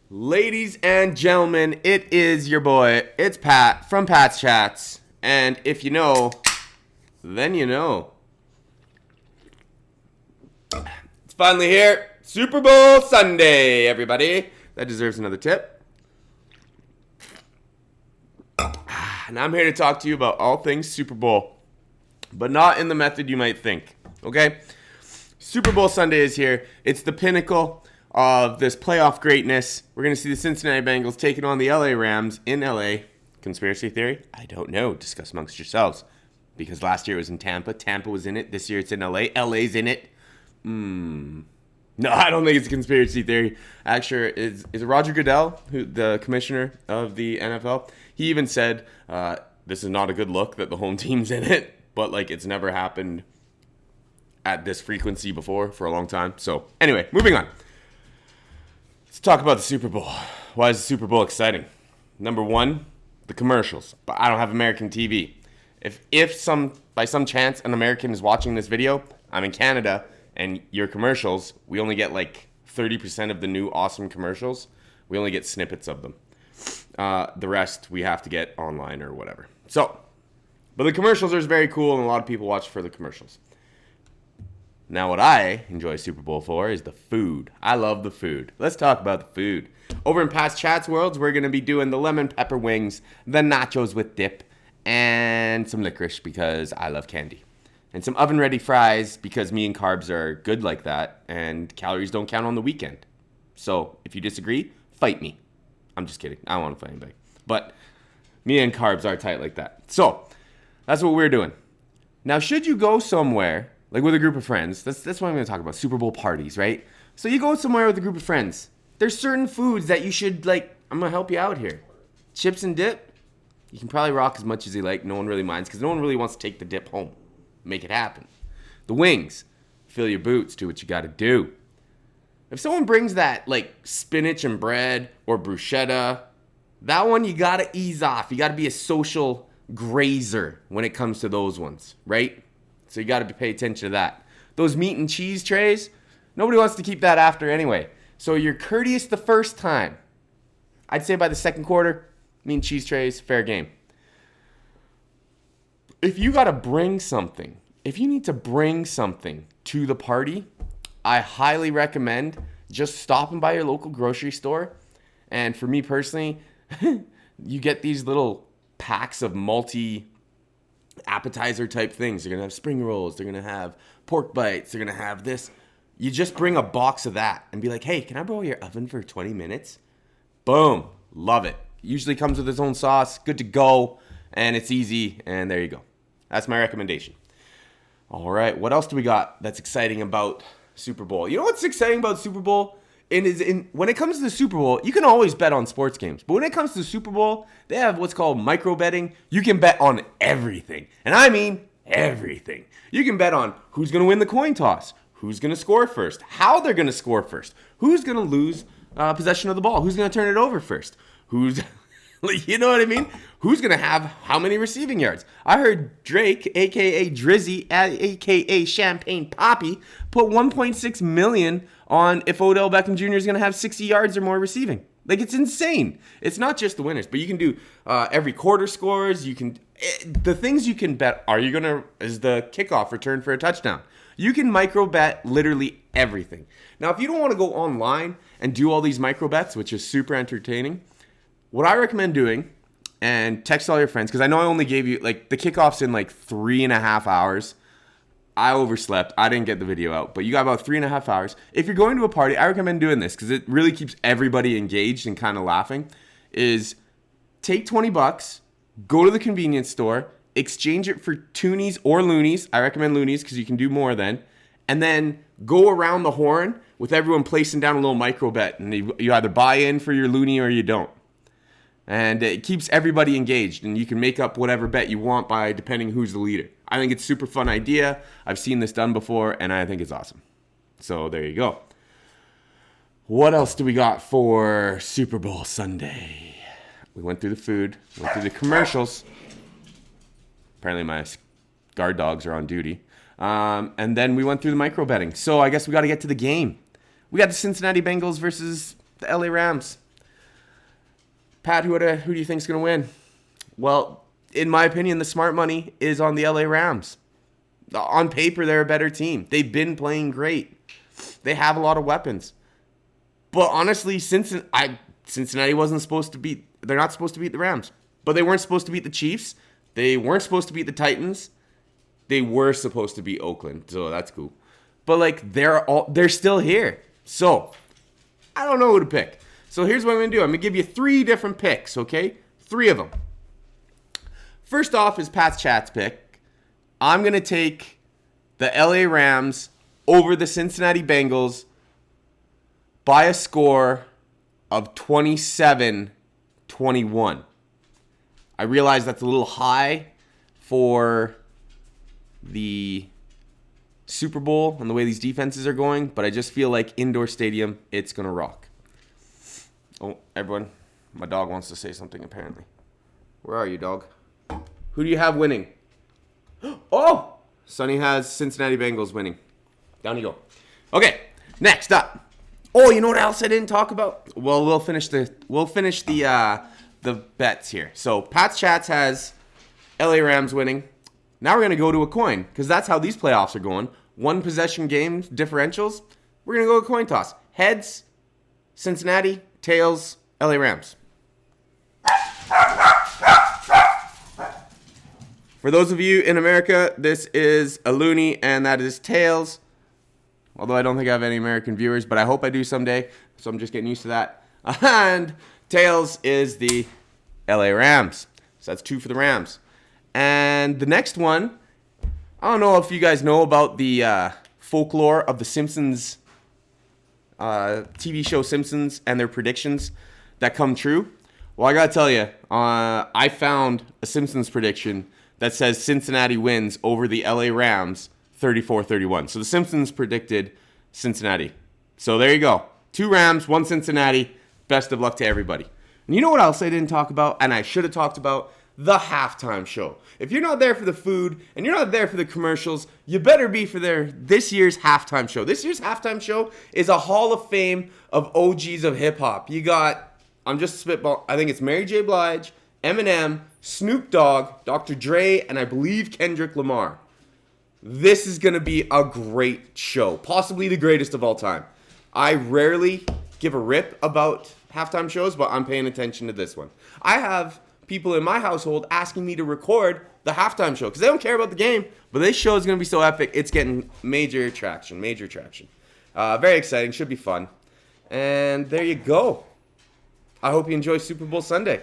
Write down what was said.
Ladies and gentlemen, it is your boy. It's Pat from Pat's Chats. And if you know, then you know. It's finally here. Super Bowl Sunday, everybody. That deserves another tip. And I'm here to talk to you about all things Super Bowl, but not in the method you might think, okay? Super Bowl Sunday is here. It's the pinnacle of this playoff greatness. We're going to see the Cincinnati Bengals taking on the LA Rams in LA. Conspiracy theory? I don't know. Discuss amongst yourselves. Because last year it was in Tampa. Tampa was in it. This year it's in LA. LA's in it. No, I don't think it's a conspiracy theory. Actually, is Roger Goodell, the commissioner of the NFL? He even said, this is not a good look that the home team's in it. But, it's never happened at this frequency before for a long time. So, anyway, moving on. Let's talk about the Super Bowl. Why is the Super Bowl exciting? Number one, the commercials. But I don't have American TV. If by some chance an American is watching this video, I'm in Canada, and your commercials, we only get 30% of the new awesome commercials. We only get snippets of them. The rest we have to get online or whatever. So, but the commercials are very cool, and a lot of people watch for the commercials. Now, what I enjoy Super Bowl for is the food. I love the food. Let's talk about the food. Over in Past Chats Worlds, we're going to be doing the lemon pepper wings, the nachos with dip, and some licorice because I love candy. And some oven-ready fries because me and carbs are good like that, and calories don't count on the weekend. So, if you disagree, fight me. I'm just kidding. I don't want to fight anybody. But me and carbs are tight like that. So, that's what we're doing. Now, should you go somewhere with a group of friends, that's what I'm going to talk about, Super Bowl parties, right? So you go somewhere with a group of friends. There's certain foods that you should, I'm going to help you out here. Chips and dip, you can probably rock as much as you like. No one really minds because no one really wants to take the dip home. Make it happen. The wings, fill your boots, do what you got to do. If someone brings that, spinach and bread or bruschetta, that one you got to ease off. You got to be a social grazer when it comes to those ones, right? So you got to pay attention to that. Those meat and cheese trays, nobody wants to keep that after anyway. So you're courteous the first time. I'd say by the second quarter, meat and cheese trays, fair game. If you got to bring something, if you need to bring something to the party, I highly recommend just stopping by your local grocery store. And for me personally, you get these little packs of appetizer type things. They're going to have spring rolls. They're going to have pork bites. They're going to have this. You just bring a box of that and be like, hey, can I borrow your oven for 20 minutes? Boom. Love it. Usually comes with its own sauce. Good to go. And it's easy. And there you go. That's my recommendation. All right. What else do we got that's exciting about Super Bowl? You know what's exciting about Super Bowl? When it comes to the Super Bowl, you can always bet on sports games. But when it comes to the Super Bowl, they have what's called micro betting. You can bet on everything. And I mean everything. You can bet on who's going to win the coin toss, who's going to score first, how they're going to score first, who's going to lose possession of the ball, who's going to turn it over first, who's... you know what I mean? Who's going to have how many receiving yards? I heard Drake, a.k.a. Drizzy, a.k.a. Champagne Poppy, put $1.6 million on if Odell Beckham Jr. is going to have 60 yards or more receiving. It's insane. It's not just the winners, but you can do every quarter scores. The things you can bet, is the kickoff return for a touchdown. You can micro bet literally everything. Now, if you don't want to go online and do all these micro bets, which is super entertaining, what I recommend doing, and text all your friends, because I know I only gave you, the kickoff's in 3.5 hours. I overslept. I didn't get the video out, but you got about 3.5 hours. If you're going to a party, I recommend doing this because it really keeps everybody engaged and kind of laughing, is take $20, go to the convenience store, exchange it for toonies or loonies. I recommend loonies because you can do more then. And then go around the horn with everyone placing down a little micro bet. And you either buy in for your loonie or you don't. And it keeps everybody engaged, and you can make up whatever bet you want by depending who's the leader. I think it's a super fun idea. I've seen this done before, and I think it's awesome. So there you go. What else do we got for Super Bowl Sunday? We went through the food, went through the commercials. Apparently my guard dogs are on duty. And then we went through the micro betting. So I guess we got to get to the game. We got the Cincinnati Bengals versus the LA Rams. Pat, who do you think's going to win? Well, in my opinion, the smart money is on the LA Rams. On paper, they're a better team. They've been playing great. They have a lot of weapons. But honestly, Cincinnati wasn't supposed to beat. They're not supposed to beat the Rams. But they weren't supposed to beat the Chiefs. They weren't supposed to beat the Titans. They were supposed to beat Oakland. So that's cool. But like they're still here. So I don't know who to pick. So here's what I'm going to do. I'm going to give you 3 different picks, okay? 3 of them. First off is Pat's Chat's pick. I'm going to take the LA Rams over the Cincinnati Bengals by a score of 27-21. I realize that's a little high for the Super Bowl and the way these defenses are going, but I just feel like indoor stadium, it's going to rock. Oh, everyone, my dog wants to say something apparently. Where are you, dog? Who do you have winning? Oh! Sonny has Cincinnati Bengals winning. Down you go. Okay, next up. Oh, you know what else I didn't talk about? Well, we'll finish the bets here. So Pat's Chats has LA Rams winning. Now we're gonna go to a coin because that's how these playoffs are going. 1 possession game differentials. We're gonna go to a coin toss. Heads, Cincinnati. Tails, LA Rams. For those of you in America, this is a loony, and that is tails. Although I don't think I have any American viewers, but I hope I do someday. So I'm just getting used to that. And tails is the LA Rams. So that's 2 for the Rams. And the next one, I don't know if you guys know about the folklore of the Simpsons, TV show Simpsons, and their predictions that come true. Well, I gotta tell you, I found a Simpsons prediction that says Cincinnati wins over the LA Rams 34-31. So the Simpsons predicted Cincinnati. So there you go. 2 Rams, 1 Cincinnati. Best of luck to everybody. And you know what else I didn't talk about, and I should have talked about? The halftime show. If you're not there for the food and you're not there for the commercials, you better be for this year's halftime show. This year's halftime show is a Hall of Fame of OGs of hip-hop. You got, I'm just spitball, I think it's Mary J. Blige, Eminem, Snoop Dogg, Dr. Dre, and I believe Kendrick Lamar. This is going to be a great show. Possibly the greatest of all time. I rarely give a rip about halftime shows, but I'm paying attention to this one. I have people in my household asking me to record the halftime show because they don't care about the game, but this show is going to be so epic. It's getting major traction. Very exciting. Should be fun. And there you go. I hope you enjoy Super Bowl Sunday.